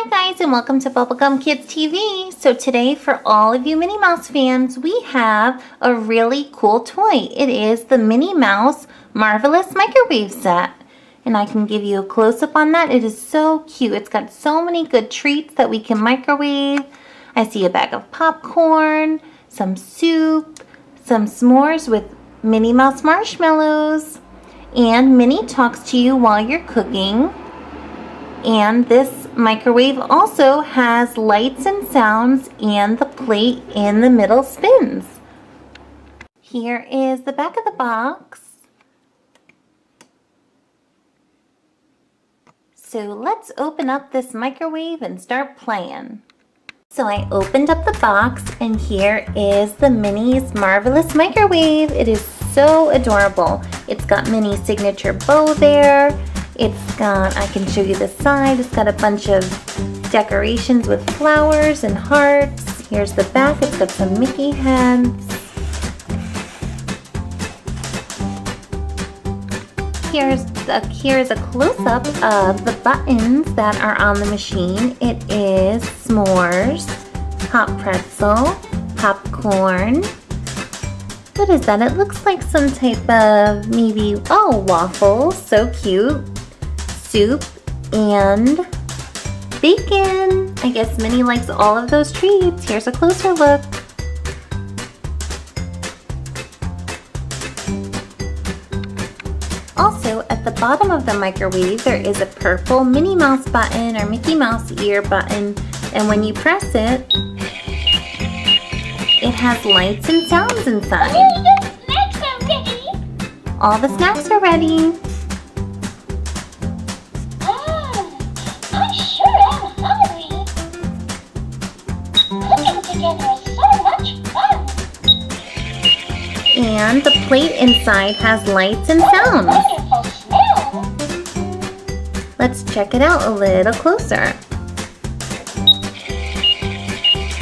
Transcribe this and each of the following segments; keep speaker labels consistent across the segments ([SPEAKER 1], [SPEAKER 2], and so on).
[SPEAKER 1] Hi guys, and welcome to Bubblegum Kids TV. So today, for all of you Minnie Mouse fans, we have a really cool toy. It is the Minnie Mouse Marvelous Microwave Set. And I can give you a close-up on that. It is so cute. It's got so many good treats that we can microwave. I see a bag of popcorn, some soup, some s'mores with Minnie Mouse marshmallows, and Minnie talks to you while you're cooking. And this microwave also has lights and sounds, and the plate in the middle spins. Here is the back of the box. So let's open up this microwave and start playing. So I opened up the box, and here is the Minnie's Marvelous Microwave. It is so adorable. It's got Minnie's signature bow there. It's got, I can show you the side, it's got a bunch of decorations with flowers and hearts. Here's the back, it's got some Mickey heads. Here's a close-up of the buttons that are on the machine. It is s'mores, hot pretzel, popcorn. What is that? It looks like some type of maybe, oh, waffles, so cute. Soup and bacon. I guess Minnie likes all of those treats. Here's a closer look. Also, at the bottom of the microwave, there is a purple Minnie Mouse button or Mickey Mouse ear button, and when you press it, it has lights and sounds inside.
[SPEAKER 2] The snacks are ready.
[SPEAKER 1] All the snacks are ready.
[SPEAKER 2] I sure am hungry. Cooking together is so much fun.
[SPEAKER 1] And the plate inside has lights and sounds.
[SPEAKER 2] Wonderful smell.
[SPEAKER 1] Let's check it out a little closer.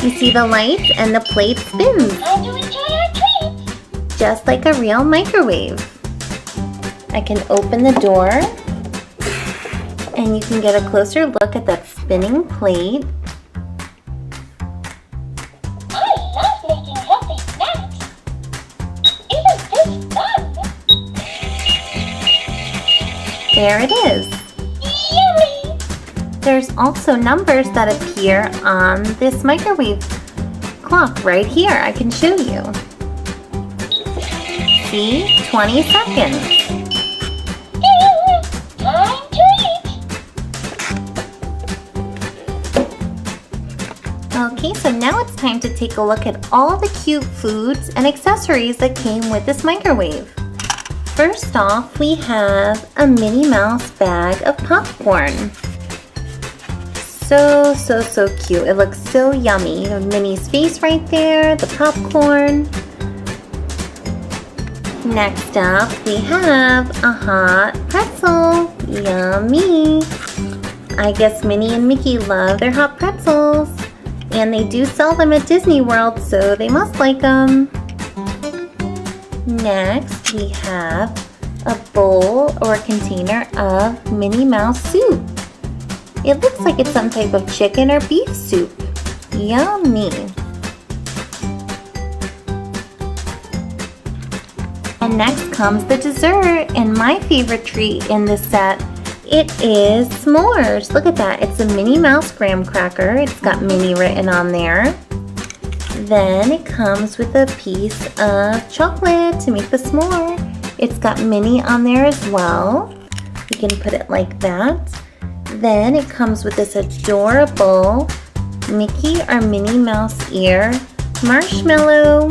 [SPEAKER 1] You see the lights and the plate spins.
[SPEAKER 2] I do enjoy our treats.
[SPEAKER 1] Just like a real microwave. I can open the door and you can get a closer look at that spinning plate.
[SPEAKER 2] I love making healthy snacks. Isn't this fun?
[SPEAKER 1] There it is.
[SPEAKER 2] Yummy.
[SPEAKER 1] There's also numbers that appear on this microwave clock right here. I can show you. See? 20 seconds.
[SPEAKER 2] Time to eat.
[SPEAKER 1] Okay, so now it's time to take a look at all the cute foods and accessories that came with this microwave. First off, we have a Minnie Mouse bag of popcorn. So cute. It looks so yummy. You have Minnie's face right there, the popcorn. Next up, we have a hot pretzel. Yummy. I guess Minnie and Mickey love their hot pretzels. And they do sell them at Disney World, so they must like them. Next, we have a bowl or container of Minnie Mouse soup. It looks like it's some type of chicken or beef soup. Yummy. And next comes the dessert, and my favorite treat in this set. It is s'mores. Look at that. It's a Minnie Mouse graham cracker. It's got Minnie written on there. Then it comes with a piece of chocolate to make the s'more. It's got Minnie on there as well. You can put it like that. Then it comes with this adorable Mickey or Minnie Mouse ear marshmallow.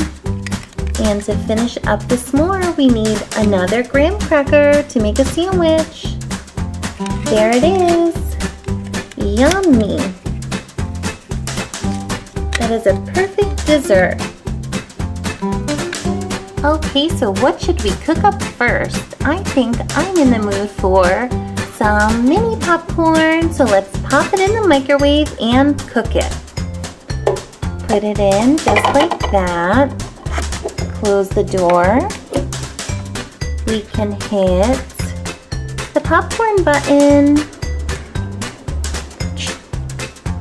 [SPEAKER 1] And to finish up the s'more, we need another graham cracker to make a sandwich. There it is. Yummy. That is a perfect dessert. Okay, so what should we cook up first? I think I'm in the mood for some mini popcorn. So let's pop it in the microwave and cook it. Put it in just like that. Close the door. We can hit the popcorn button.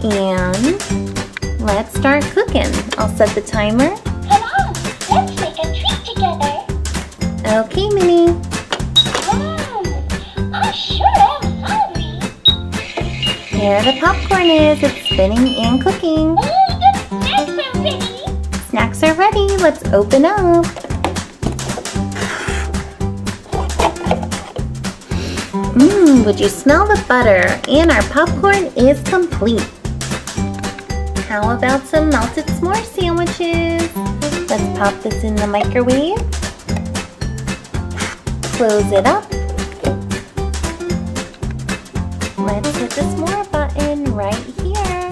[SPEAKER 1] And let's start cooking. I'll set the timer.
[SPEAKER 2] Come on, let's make a treat together.
[SPEAKER 1] Okay, Minnie.
[SPEAKER 2] I sure am hungry.
[SPEAKER 1] Here the popcorn is. It's spinning and cooking.
[SPEAKER 2] The snacks are ready.
[SPEAKER 1] Snacks are ready. Let's open up. Would you smell the butter? And our popcorn is complete. How about some melted s'more sandwiches? Let's pop this in the microwave. Close it up. Let's hit the s'more button right here.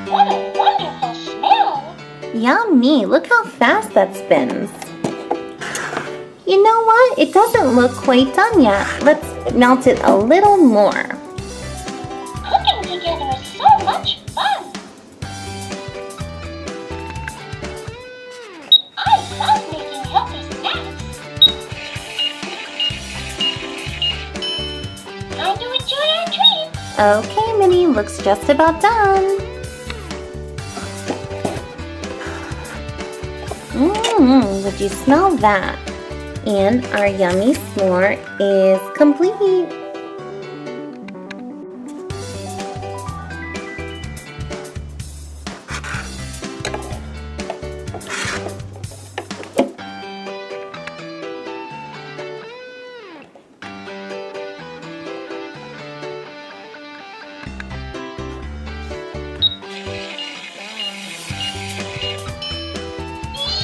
[SPEAKER 2] What a wonderful smell.
[SPEAKER 1] Yummy! Look how fast that spins. You know what? It doesn't look quite done yet. Let's melt it a little more.
[SPEAKER 2] Cooking together is so much fun. I love making healthy snacks. Time to enjoy our treats.
[SPEAKER 1] Okay, Minnie, looks just about done. Would you smell that? And our yummy s'more is complete.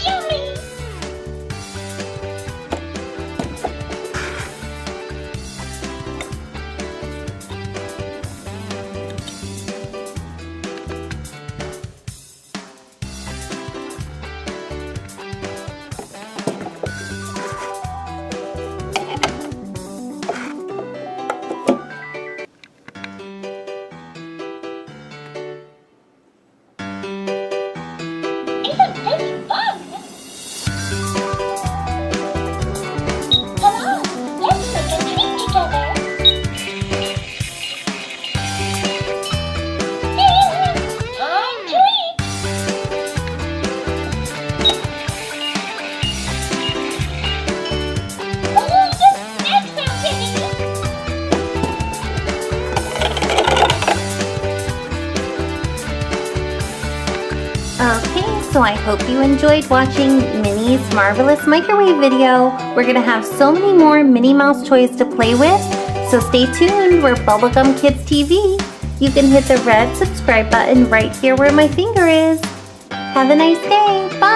[SPEAKER 2] Yummy. Isn't this fun? Come on, let's make a treat together. Time to eat. Oh, the snacks are ready.
[SPEAKER 1] Okay, so I hope you enjoyed watching Minnie's Marvelous Microwave video. We're gonna have so many more Minnie Mouse toys to play with, so stay tuned. We're Bubblegum Kids TV. You can hit the red subscribe button right here where my finger is. Have a nice day. Bye!